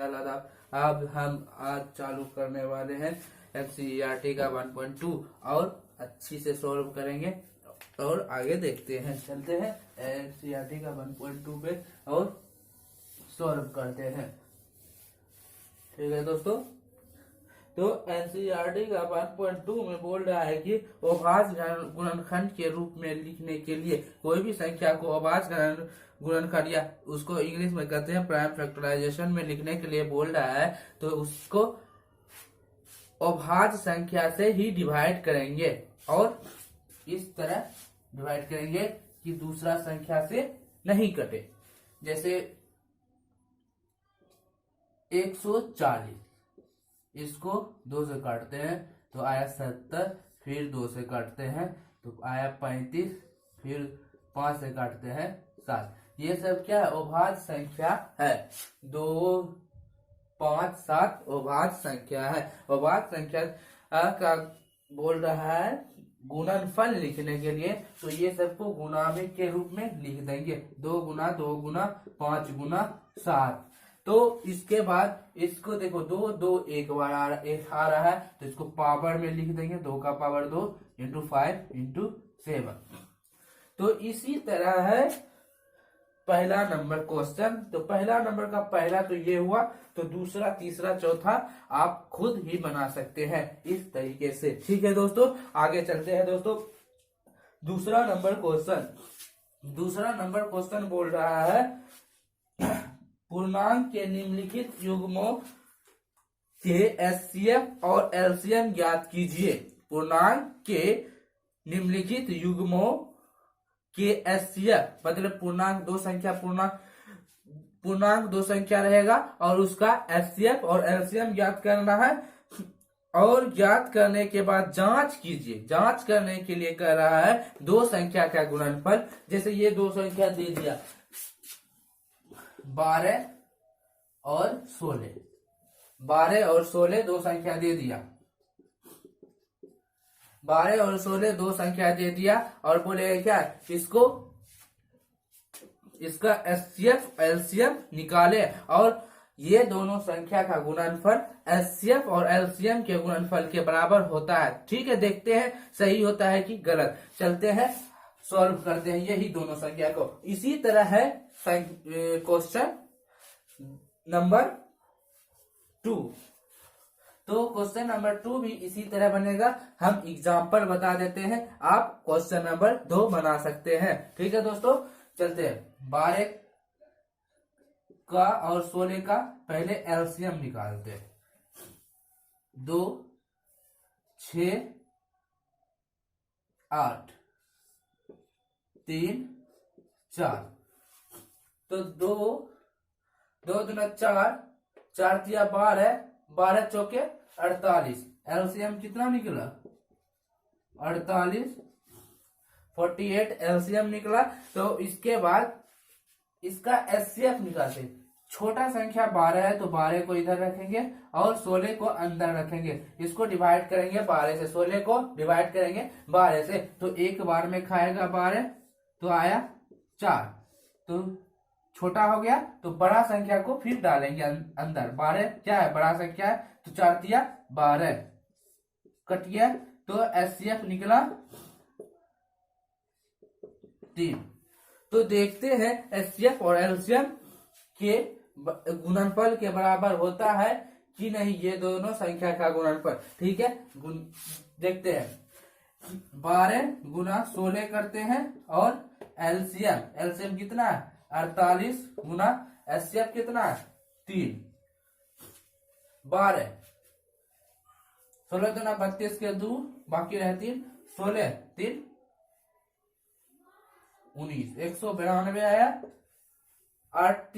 नमस्कार आदाब। अब हम आज चालू करने वाले हैं एनसीईआरटी का 1.2 और अच्छी से सॉल्व करेंगे और आगे देखते हैं। चलते हैं एनसीईआरटी का 1.2 पे और सॉल्व करते हैं। ठीक है दोस्तों, तो एनसीईआरटी का 1.2 में बोल रहा है कि अभाज्य गुणनखंड के रूप में लिखने के लिए कोई भी संख्या को अभाज्य गुणनखंड या उसको इंग्लिश में कहते हैं प्राइम फैक्टराइजेशन में लिखने के लिए बोल रहा है, तो उसको अभाज्य संख्या से ही डिवाइड करेंगे और इस तरह डिवाइड करेंगे कि दूसरा संख्या से नहीं कटे। जैसे 140, इसको 2 से काटते हैं तो आया 70, फिर 2 से काटते हैं तो आया 35, फिर 5 से काटते हैं 7। ये सब क्या है? अभाज्य संख्या है। 2, 5, 7 अभाज्य संख्या है। अभाज्य संख्या का बोल रहा है गुणनफल लिखने के लिए, तो ये सबको गुणामिक के रूप में लिख देंगे। 2 गुना 2 गुना 5 गुना 7। तो इसके बाद इसको देखो 2 2 एक बार आ रहा है तो इसको पावर में लिख देंगे। 2 का पावर 2 इंटू 5 इंटू 7। तो इसी तरह है पहला नंबर क्वेश्चन। तो पहला नंबर का पहला तो ये हुआ, तो दूसरा तीसरा चौथा आप खुद ही बना सकते हैं इस तरीके से। ठीक है दोस्तों, आगे चलते हैं दोस्तों। दूसरा नंबर क्वेश्चन बोल रहा है पूर्णांक के निम्नलिखित युग्मों के एचसीएफ और एलसीएम ज्ञात कीजिए। पूर्णांक के निम्नलिखित युग्मों के एचसीएफ मतलब पूर्णांक दो संख्या रहेगा और उसका एचसीएफ और एलसीएम ज्ञात करना है। और ज्ञात करने के बाद जांच कीजिए। जांच करने के लिए कह रहा है दो संख्या का गुणनफल। जैसे ये दो संख्या दे दिया 12 और 16। 12 और 16 दो संख्या दे दिया। 12 और 16 दो संख्या दे दिया और बोले क्या इसका एचसीएफ एलसीएम निकाले और ये दोनों संख्या का गुणनफल एचसीएफ और एलसीएम के गुणनफल के बराबर होता है। ठीक है, देखते हैं सही होता है कि गलत। चलते हैं सॉल्व करते हैं यही दोनों संख्या को। इसी तरह है क्वेश्चन नंबर 2। तो क्वेश्चन नंबर 2 भी इसी तरह बनेगा। हम एग्जाम्पल बता देते हैं, आप क्वेश्चन नंबर 2 बना सकते हैं। ठीक है दोस्तों, चलते हैं। 12 का और 16 का पहले एलसीएम निकालते हैं। 2, 6, 8, 3, 4। तो 2 दूना 4, 4 तिया 12, 12 चौके 48। एलसीएम कितना निकला? 48, 48 एलसीएम निकला। तो इसके बाद इसका एचसीएफ निकालते। छोटा संख्या 12 है तो 12 को इधर रखेंगे और 16 को अंदर रखेंगे। इसको डिवाइड करेंगे 12 से। 16 को डिवाइड करेंगे 12 से, तो एक बार में खाएगा 12 तो आया 4। तो छोटा हो गया तो बड़ा संख्या को फिर डालेंगे अंदर। 12 क्या है? बड़ा संख्या है, तो 4 तिया 12 कट गया। तो एचसीएफ निकला 3। तो देखते हैं एचसीएफ और एलसीएम के गुणनफल के बराबर होता है कि नहीं, ये दोनों संख्या का गुणनफल। ठीक है, देखते हैं। 12 गुना 16 करते हैं और एलसीएम कितना है? 48 गुना एचसीएफ कितना है? 3। 12 16 दूना 32 के 2 बाकी रहे 3। 16 3 19 192 आया। 8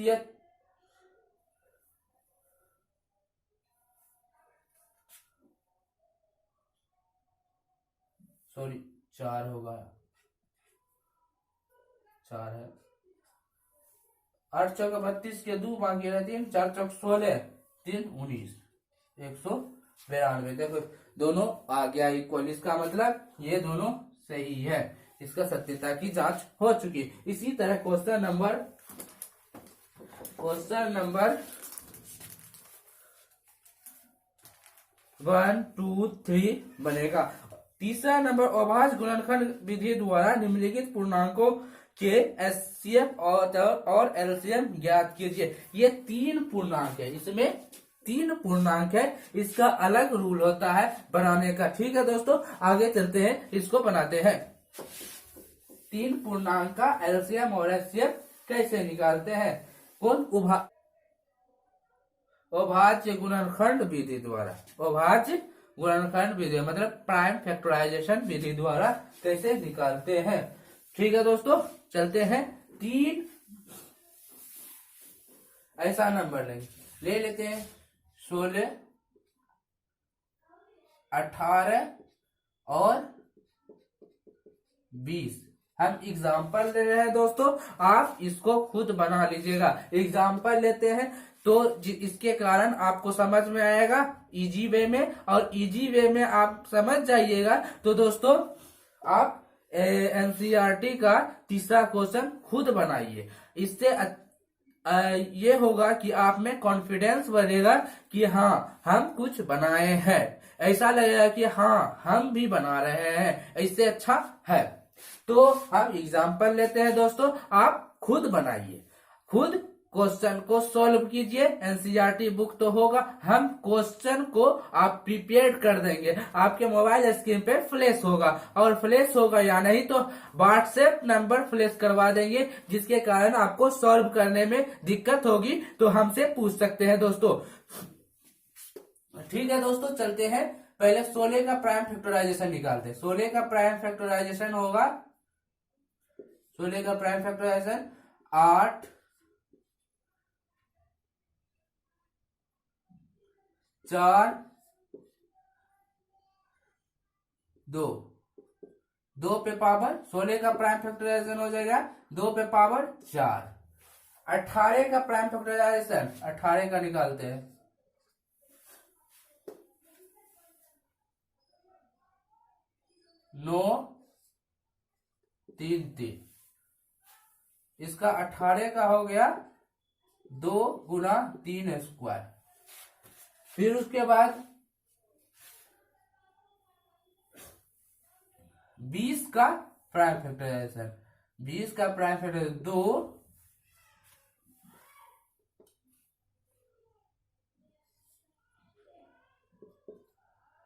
4 होगा, 4 है। 8 चौका 32 के 2 बाकी रहे 3। 4 चौक 16 3 19 192। देखो दोनों आ गया इक्वल। इसका मतलब ये दोनों सही है। इसका सत्यता की जांच हो चुकी। इसी तरह क्वेश्चन नंबर 1 2 3 बनेगा। तीसरा नंबर, अभाज्य गुणनखंड विधि द्वारा निम्नलिखित पूर्णांकों के एचसीएफ और एलसीएम ज्ञात कीजिए। ये 3 पूर्णांक है, इसमें 3 पूर्णांक है, इसका अलग रूल होता है बनाने का। ठीक है दोस्तों, आगे चलते हैं, इसको बनाते हैं। 3 पूर्णांक का एलसीएम और एचसीएफ कैसे निकालते हैं? कौन? अभाज्य गुणनखंड विधि द्वारा। अभाज्य गुणनखंड विधि मतलब प्राइम फैक्टराइजेशन विधि द्वारा कैसे निकालते हैं। ठीक है दोस्तों, चलते हैं। 3 ऐसा नंबर ले लेते हैं, 16, 18 और 20। हम एग्जाम्पल ले रहे हैं दोस्तों, आप इसको खुद बना लीजिएगा। एग्जाम्पल लेते हैं तो इसके कारण आपको समझ में आएगा इजी वे में, और इजी वे में आप समझ जाइएगा तो दोस्तों आप एनसीईआरटी का तीसरा क्वेश्चन खुद बनाइए। इससे ये होगा कि आप में कॉन्फिडेंस बढ़ेगा कि हाँ हम कुछ बनाए हैं, ऐसा लगेगा कि हाँ हम भी बना रहे हैं, इससे अच्छा है। तो हम एग्जाम्पल लेते हैं दोस्तों, आप खुद बनाइए, खुद क्वेश्चन को सॉल्व कीजिए। एनसीईआरटी बुक तो होगा, हम क्वेश्चन को आप प्रिपेयर कर देंगे, आपके मोबाइल स्क्रीन पे फ्लैश होगा, और फ्लैश होगा या नहीं तो व्हाट्सएप नंबर फ्लैश करवा देंगे, जिसके कारण आपको सॉल्व करने में दिक्कत होगी तो हमसे पूछ सकते हैं दोस्तों। ठीक है दोस्तों, चलते हैं। पहले 16 का प्राइम फैक्टराइजेशन निकालते हैं। 16 का प्राइम फैक्टराइजेशन होगा, 16 का प्राइम फैक्टराइजेशन 8 4 2, 2 पे पावर, 16 का प्राइम फैक्टराइजेशन हो जाएगा 2 पे पावर 4। 18 का प्राइम फैक्टराइजेशन 18 का निकालते हैं, 9 3 3। इसका 18 का हो गया 2 गुना 3 स्क्वायर। फिर उसके बाद 20 का प्राइम फैक्टराइजेशन, 20 का प्राइम फैक्टराइजेशन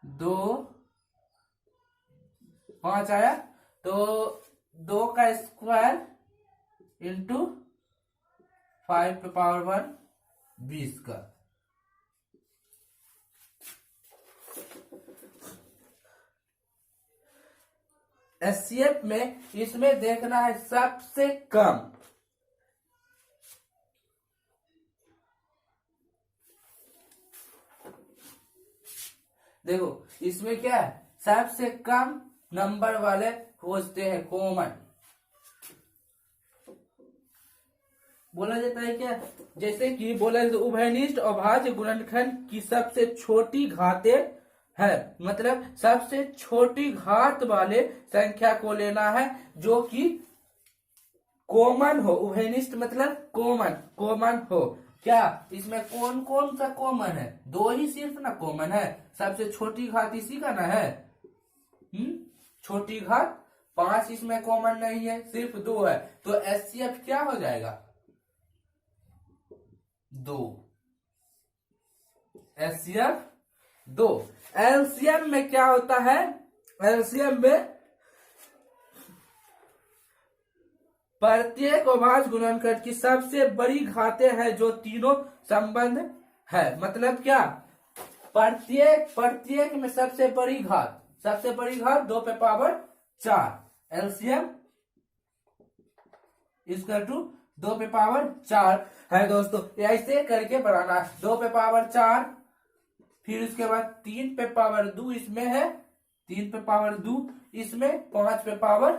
2 5 आया, तो 2 का स्क्वायर इंटू 5 पे पावर 1 20 का। एचसीएफ में इसमें देखना है सबसे कम, देखो इसमें क्या है, सबसे कम नंबर वाले खोजते हैं, कॉमन बोला जाता है क्या, जैसे कि बोला जाता है उभयनिष्ठ अभाज्य गुणनखंड की सबसे छोटी घातें है, मतलब सबसे छोटी घात वाले संख्या को लेना है जो कि कॉमन हो। उभयनिष्ठ मतलब कॉमन, कॉमन हो। क्या इसमें कौन कौन सा कॉमन है? 2 ही सिर्फ ना कॉमन है, सबसे छोटी घात इसी का ना है। छोटी घात 5 इसमें कॉमन नहीं है, सिर्फ 2 है, तो एचसीएफ क्या हो जाएगा? 2। एचसीएफ 2। एलसीएम में क्या होता है? एलसीएम में प्रत्येक अभाज्य गुणनखंड की सबसे बड़ी घातें हैं जो तीनों संबंध है। मतलब क्या, प्रत्येक में सबसे बड़ी घात 2 पे पावर 4। एलसीएम इसका 2 पे पावर 4 है दोस्तों। ऐसे करके बनाना, 2 पे पावर 4, फिर उसके बाद 3 पे पावर 2 इसमें है, 3 पे पावर 2 इसमें, 5 पे पावर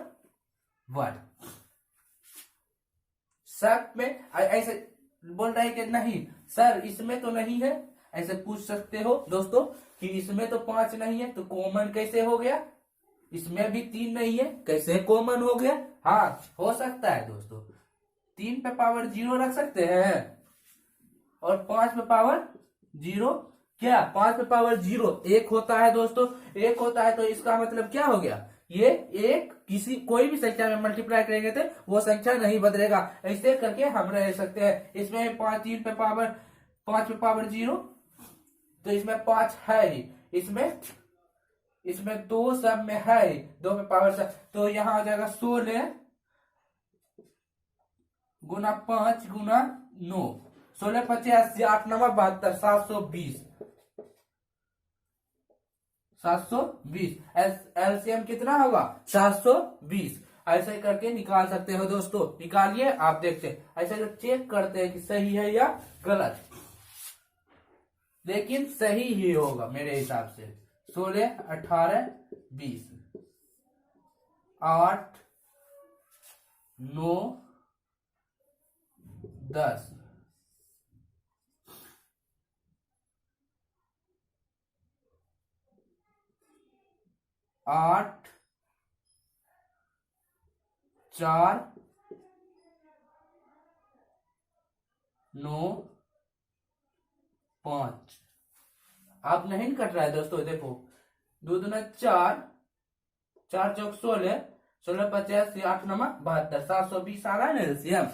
1। सब में ऐसे बोल रहे हैं कि नहीं सर इसमें तो नहीं है, ऐसे पूछ सकते हो दोस्तों कि इसमें तो 5 नहीं है तो कॉमन कैसे हो गया, इसमें भी 3 नहीं है कैसे कॉमन हो गया? हाँ हो सकता है दोस्तों, 3 पे पावर 0 रख सकते हैं और 5 पे पावर 0 क्या 5 पे पावर 0 1 होता है दोस्तों, 1 होता है, तो इसका मतलब क्या हो गया, ये एक किसी कोई भी संख्या में मल्टीप्लाई करेंगे तो वो संख्या नहीं बदलेगा। ऐसे करके हम रह सकते हैं। इसमें 5 पे पावर 0, तो इसमें 5 है ही, इसमें 2 सब में है ही, 2 पे पावर 7, तो यहाँ आ जाएगा 16 गुना 5 गुना 9, 16 25 80 8 9 72 720 एलसीएम कितना होगा 720। ऐसे करके निकाल सकते हो दोस्तों, निकालिए आप देखते हैं। ऐसे चेक करते हैं कि सही है या गलत, लेकिन सही ही होगा मेरे हिसाब से। 16 18 20 8 9 10 8 4 9 5। आप नहीं कट रहा है दोस्तों, देखो 2 दूना 4, 4 चौक 16, 16 50 8 9 72 720 आ रहा है ना एलसीएम।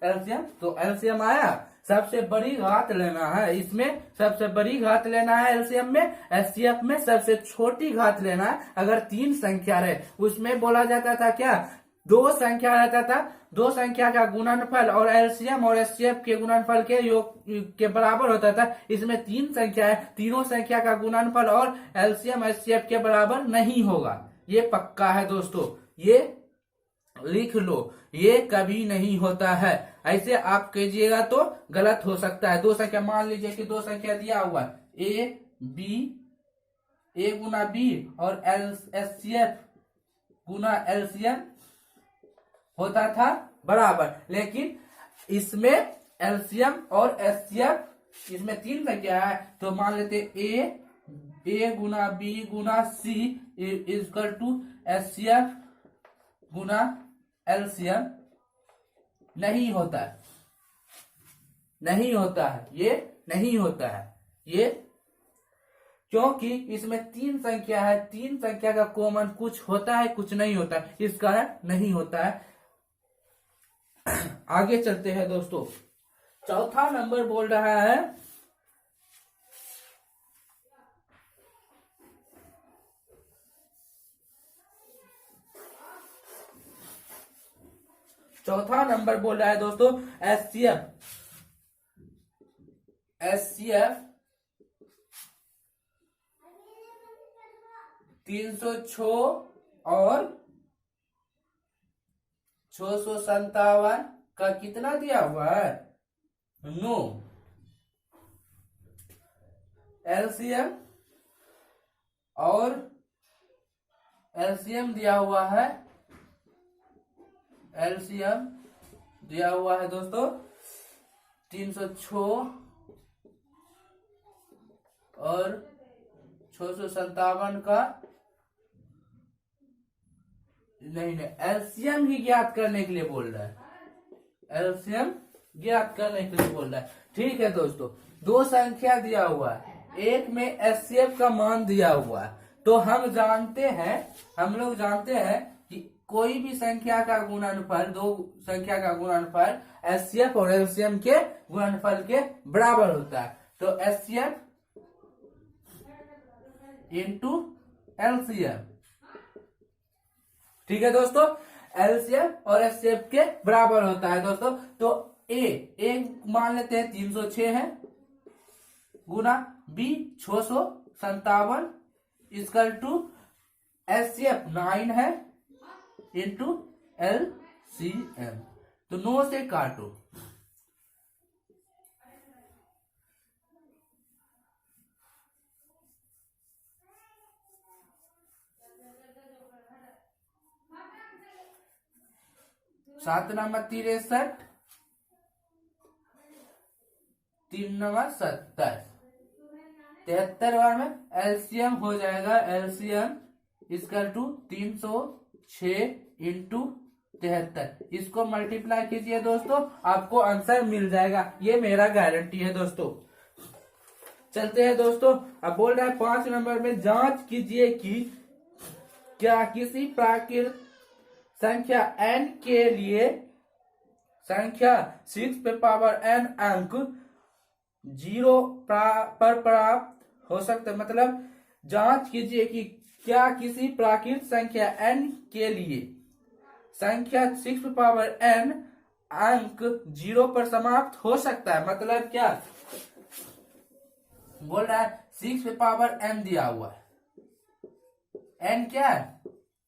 एलसीएम, तो एलसीएम आया। सबसे बड़ी घात लेना है, इसमें सबसे बड़ी घात लेना है एलसीएम में। एचसीएफ में सबसे छोटी घात लेना है। अगर 3 संख्या रहे, उसमें बोला जाता था क्या, 2 संख्या रहता था, 2 संख्या का गुणनफल और एलसीएम और एचसीएफ के गुणनफल के योग के बराबर होता था। इसमें 3 संख्या है, तीनों संख्या का गुणनफल और एलसीएम एचसीएफ के बराबर नहीं होगा, ये पक्का है दोस्तों, ये लिख लो, ये कभी नहीं होता है। ऐसे आप कीजिएगा तो गलत हो सकता है। 2 संख्या, मान लीजिए कि 2 संख्या दिया हुआ है, ए गुना बी और एचसीएफ गुना एलसीएम होता था बराबर, लेकिन इसमें एलसीएम और एचसीएफ, इसमें 3 संख्या है, तो मान लेते ए गुना बी गुना सी इक्वल टू एचसीएफ गुना एलसीएम नहीं होता है, नहीं होता है, ये नहीं होता है, ये क्योंकि इसमें 3 संख्या है, 3 संख्या का कॉमन कुछ होता है कुछ नहीं होता है, इस कारण नहीं होता है। आगे चलते हैं दोस्तों, चौथा नंबर बोल रहा है दोस्तों एचसीएफ 306 और 657 का कितना दिया हुआ है 9। एलसीएम और एलसीएम दिया हुआ है, एलसीएम दिया हुआ है दोस्तों 306 और 657 का, नहीं एलसीएम ही ज्ञात करने के लिए बोल रहा है, एलसीएम ज्ञात करने के लिए बोल रहा है। ठीक है दोस्तों, 2 संख्या दिया हुआ है, एक में एचसीएफ का मान दिया हुआ है, तो हम लोग जानते हैं कि कोई भी संख्या का गुणनफल, 2 संख्या का गुणनफल एचसीएफ और एलसीएम के गुणनफल के बराबर होता है। तो एचसीएफ इंटू एलसीएम, ठीक है दोस्तों, एलसीएम और एचसीएफ के बराबर होता है दोस्तों। तो ए मान लेते हैं 306 है, गुना बी 657 इक्वल टू एचसीएफ 9 है इंटू एलसीएम। तो 9 से काटो, सात नंबर 63, 3 नंबर 70, 73 बार में एलसीएम हो जाएगा, एलसीएम इक्वल टू 306 इंटू 73। इसको मल्टीप्लाई कीजिए दोस्तों, आपको आंसर मिल जाएगा, ये मेरा गारंटी है दोस्तों। चलते हैं दोस्तों। अब बोल रहा है 5 नंबर में, जांच कीजिए कि क्या किसी प्राकृत संख्या n के लिए संख्या 6n अंक 0 पर प्राप्त हो सकता है। मतलब जांच कीजिए कि क्या किसी प्राकृत संख्या n के लिए संख्या 6n अंक 0 पर समाप्त हो सकता है। मतलब क्या बोल रहा है, 6n दिया हुआ है, n क्या है,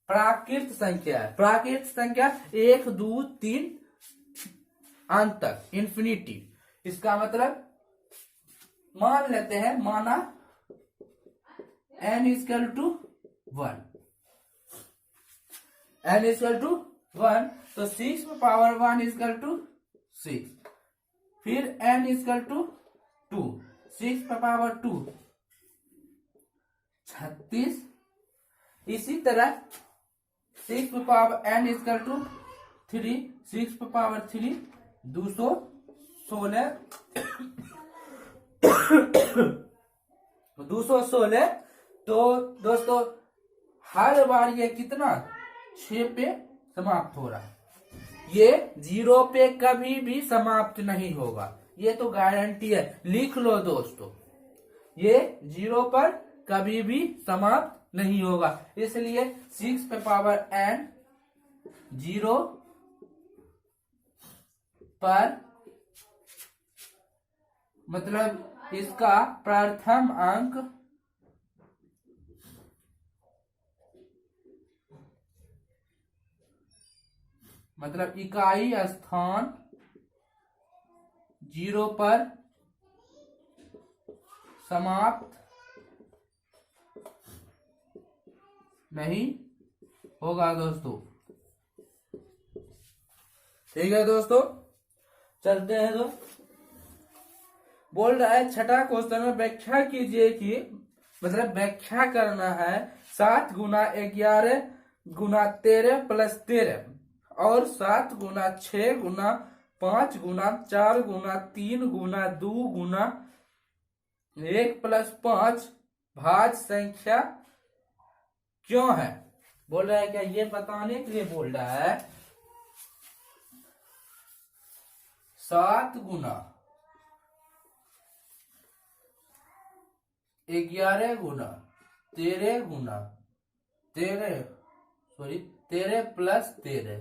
प्राकृत संख्या है। प्राकृत संख्या 1 2 3 अंत तक, इंफिनिटी। इसका मतलब मान लेते हैं, माना n equal to 1, n equal to 1, तो 6 इक्वल टू 6, फिर n इक्वल टू 2, 6 36। इसी तरह 6n इक्वल टू 3, 6 216 216। तो दोस्तों हर बार ये कितना 6 पे समाप्त हो रहा है, ये 0 पे कभी भी समाप्त नहीं होगा, ये तो गारंटी है। लिख लो दोस्तों, ये 0 पर कभी भी समाप्त नहीं होगा। इसलिए 6n 0 पर, मतलब इसका प्रथम अंक मतलब इकाई स्थान 0 पर समाप्त नहीं होगा दोस्तों। ठीक है दोस्तों, चलते हैं। तो बोल रहा है छठा क्वेश्चन में, व्याख्या कीजिए कि, मतलब व्याख्या करना है 7 गुना 11 गुना 13 प्लस 13 और 7 गुना 6 गुना 5 गुना 4 गुना 3 गुना 2 गुना 1 प्लस 5 भाज्य संख्या क्यों है। बोल रहा है क्या, ये बताने के लिए बोल रहा है 7 गुना 11 गुना 13 प्लस 13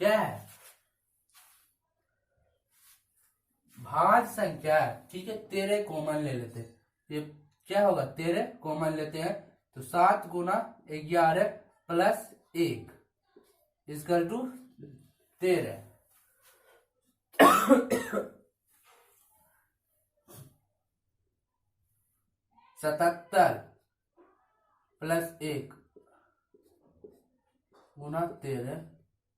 क्या है, भाज्य संख्या है। ठीक है, 13 कॉमन ले लेते हैं, ये क्या होगा, 13 कॉमन लेते हैं, तो 7 गुना 11 प्लस 1 इक्वल टू 13। 77 प्लस 1 गुना 13,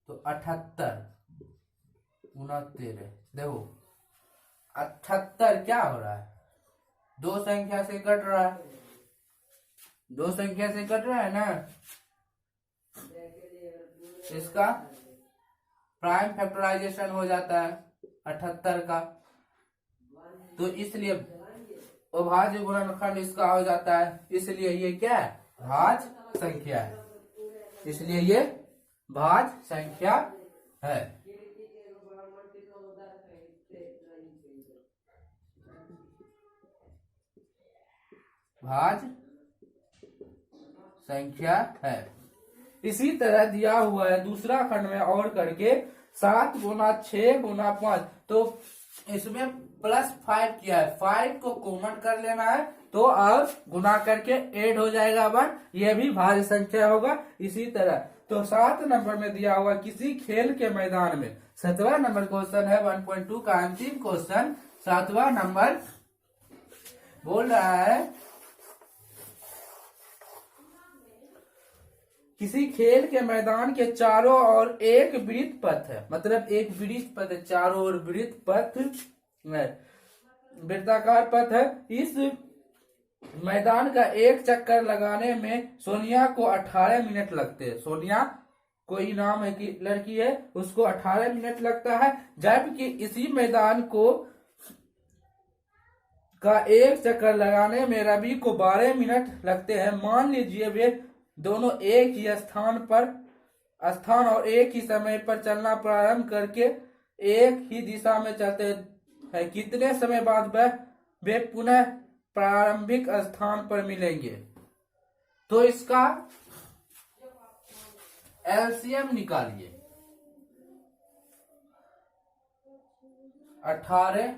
तो 78 गुना 13। देखो 78 क्या हो रहा है, दो संख्या से कट रहा है, दो संख्या से कट रहा है ना, इसका प्राइम फैक्टराइजेशन हो जाता है 78 का, तो इसलिए अभाज्य गुणनखंड इसका हो जाता है, इसलिए ये क्या है, भाज्य संख्या है, इसलिए ये भाज्य संख्या है। भाज्य संख्या है। इसी तरह दिया हुआ है दूसरा खंड में और करके 7 गुना 6 गुना 5, तो इसमें प्लस 5 किया है, 5 को कॉमन कर लेना है, तो और गुना करके ऐड हो जाएगा 1, यह भी भाज्य संख्या होगा। इसी तरह तो 7 नंबर में दिया हुआ किसी खेल के मैदान में, 7वां नंबर क्वेश्चन है 1.2 का अंतिम क्वेश्चन। 7वां नंबर बोल रहा है किसी खेल के मैदान के चारों ओर एक वृत्त पथ है, मतलब एक वृत्त पथ है, चारों ओर वृत्त पथ है, वृत्ताकार पथ है। इस मैदान का एक चक्कर लगाने में सोनिया को 18 मिनट लगते हैं। सोनिया कोई नाम है कि लड़की है, उसको 18 मिनट लगता है, जबकि इसी मैदान को का एक चक्कर लगाने में रवि को 12 मिनट लगते हैं। मान लीजिए वे दोनों एक ही स्थान और एक ही समय पर चलना प्रारंभ करके एक ही दिशा में चलते हैं। कितने समय बाद वे पुनः प्रारंभिक स्थान पर मिलेंगे? तो इसका एलसीएम निकालिए। 18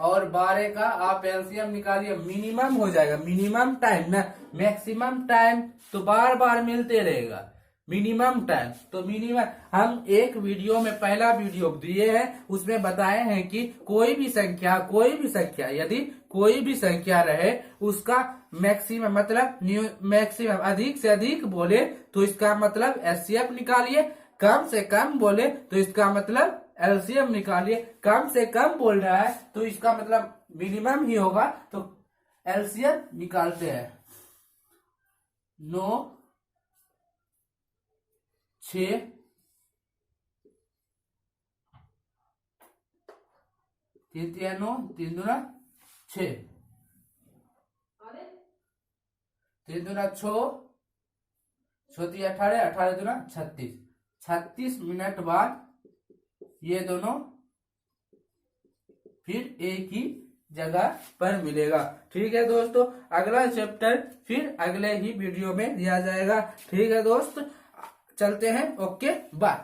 और 12 का आप एलसीएम निकालिए, मिनिमम हो जाएगा। मिनिमम टाइम ना, मैक्सिमम टाइम तो बार बार मिलते रहेगा। मिनिमम टाइम तो मिनिमम हम एक वीडियो में, पहला वीडियो दिए हैं, उसमें बताए हैं कि कोई भी संख्या यदि कोई भी संख्या रहे उसका मैक्सिमम मतलब मैक्सिमम अधिक से अधिक बोले तो इसका मतलब एचसीएफ निकालिए, कम से कम बोले तो इसका मतलब एलसीएम निकालिए। कम से कम बोल रहा है तो इसका मतलब मिनिमम ही होगा, तो एलसीएम निकालते हैं। 9 6 3 3 9 3 दूना 6 3 दूना 6 6 18 18 दूना 36। 36 मिनट बाद ये दोनों फिर एक ही जगह पर मिलेगा। ठीक है दोस्तों, अगला चैप्टर फिर अगले ही वीडियो में दिया जाएगा। ठीक है दोस्त, चलते हैं। Okay, bye.